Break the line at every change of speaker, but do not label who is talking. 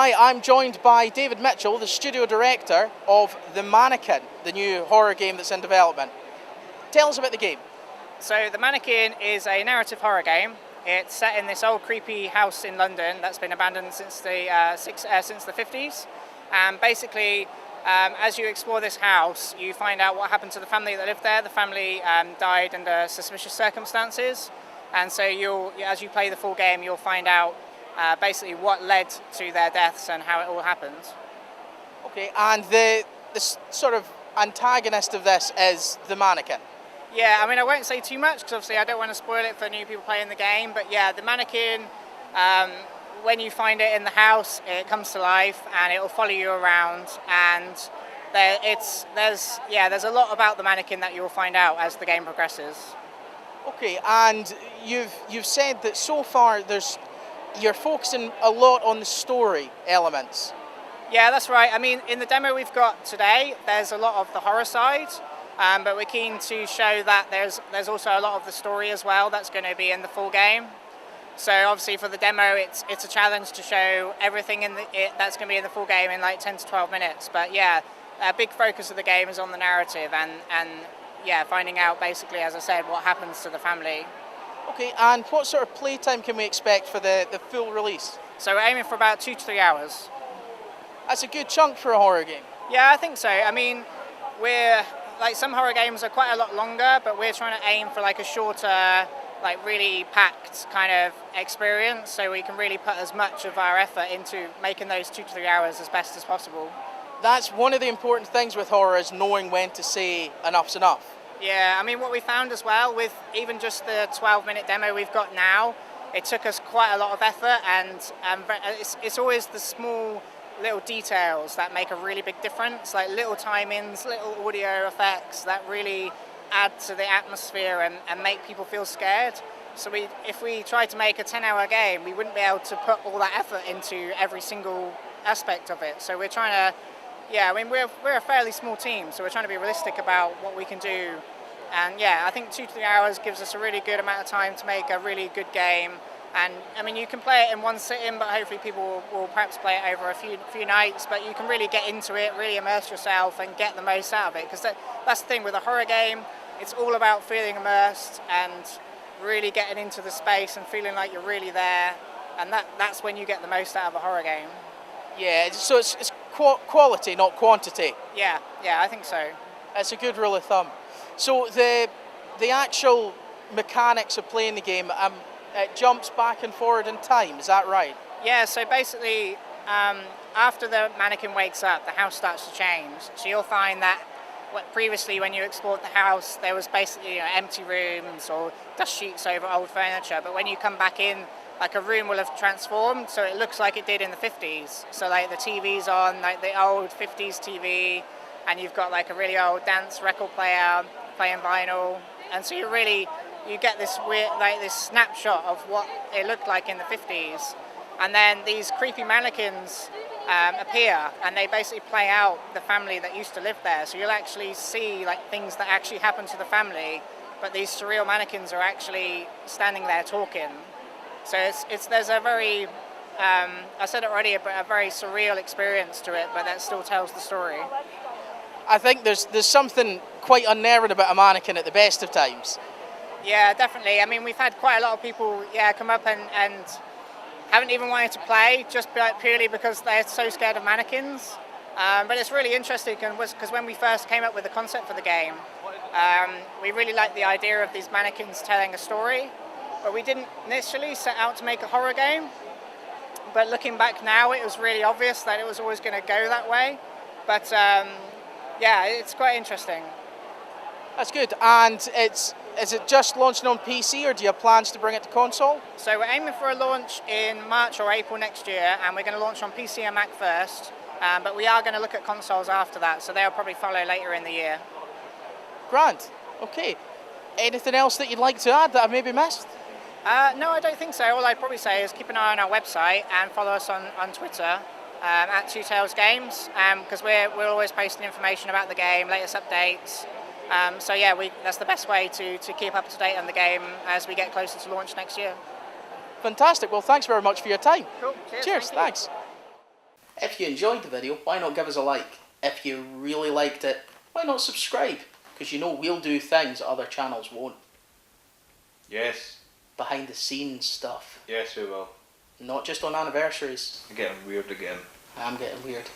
Hi, I'm joined by David Mitchel, the studio director of The Mannequin, the new horror game that's in development. Tell us about the game.
So The Mannequin is a narrative horror game. It's set in this old creepy house in London that's been abandoned since the 50s. And basically, as you explore this house, you find out what happened to the family that lived there. The family died under suspicious circumstances. And so as you play the full game, you'll find out basically what led to their deaths and how it all happened.
Okay, and the sort of antagonist of this is the Mannequin.
Yeah, I mean, I won't say too much because obviously I don't want to spoil it for new people playing the game. But yeah, the Mannequin, when you find it in the house, it comes to life and it will follow you around. And there's a lot about the Mannequin that you'll find out as the game progresses.
Okay, and you've said that so far you're focusing a lot on the story elements.
Yeah, that's right. I mean, in the demo we've got today, there's a lot of the horror side, but we're keen to show that there's also a lot of the story as well that's going to be in the full game. So obviously for the demo, it's a challenge to show everything that's going to be in the full game in like 10 to 12 minutes. But yeah, a big focus of the game is on the narrative and yeah, finding out basically, as I said, what happens to the family.
Okay, and what sort of playtime can we expect for the full release?
So we're aiming for about 2 to 3 hours.
That's a good chunk for a horror game.
Yeah, I think so. I mean, some horror games are quite a lot longer, but we're trying to aim for like a shorter, like really packed kind of experience, so we can really put as much of our effort into making those 2 to 3 hours as best as possible.
That's one of the important things with horror, is knowing when to say enough's enough.
Yeah, I mean, what we found as well with even just the 12-minute demo we've got now, it took us quite a lot of effort, and it's always the small little details that make a really big difference, like little timings, little audio effects that really add to the atmosphere and make people feel scared. So if we tried to make a 10-hour game, we wouldn't be able to put all that effort into every single aspect of it. So we're trying to, yeah, I mean, we're a fairly small team, so we're trying to be realistic about what we can do. And yeah, I think 2 to 3 hours gives us a really good amount of time to make a really good game. And I mean, you can play it in one sitting, but hopefully people will perhaps play it over a few nights. But you can really get into it, really immerse yourself and get the most out of it. Because that's the thing with a horror game, it's all about feeling immersed and really getting into the space and feeling like you're really there. And that's when you get the most out of a horror game.
Yeah, so it's quality, not quantity.
Yeah, I think so.
It's a good rule of thumb. So the actual mechanics of playing the game, it jumps back and forward in time, is that right? Yeah,
so basically, after the Mannequin wakes up, the house starts to change. So you'll find that previously when you explored the house, there was basically empty rooms or dust sheets over old furniture. But when you come back in, like a room will have transformed, so it looks like it did in the 50s. So like the TV's on, like the old 50s TV, and you've got like a really old dance record player playing vinyl. And so you get this weird, like this snapshot of what it looked like in the 50s. And then these creepy mannequins appear, and they basically play out the family that used to live there. So you'll actually see like things that actually happened to the family, but these surreal mannequins are actually standing there talking. So there's a very, I said it already, but a very surreal experience to it, but that still tells the story.
I think there's something quite unnerving about a mannequin at the best of times.
Yeah, definitely. I mean, we've had quite a lot of people, come up and haven't even wanted to play just purely because they're so scared of mannequins. But it's really interesting because when we first came up with the concept for the game, we really liked the idea of these mannequins telling a story. But we didn't initially set out to make a horror game. But looking back now, it was really obvious that it was always going to go that way. But yeah, it's quite interesting.
That's good. And is it just launching on PC, or do you have plans to bring it to console?
So we're aiming for a launch in March or April next year, and we're going to launch on PC and Mac first. But we are going to look at consoles after that, so they'll probably follow later in the year.
Grand. Okay. Anything else that you'd like to add that I've maybe missed?
No, I don't think so. All I'd probably say is keep an eye on our website and follow us on Twitter at Two Tails Games, because we're always posting information about the game, latest updates. So yeah, that's the best way to keep up to date on the game as we get closer to launch next year.
Fantastic. Well, thanks very much for your time.
Cool.
Cheers. Thanks. If you enjoyed the video, why not give us a like? If you really liked it, why not subscribe? Because you know we'll do things that other channels won't.
Yes.
Behind the scenes stuff.
Yes, we will.
Not just on anniversaries.
I'm getting weird again.
I'm getting weird.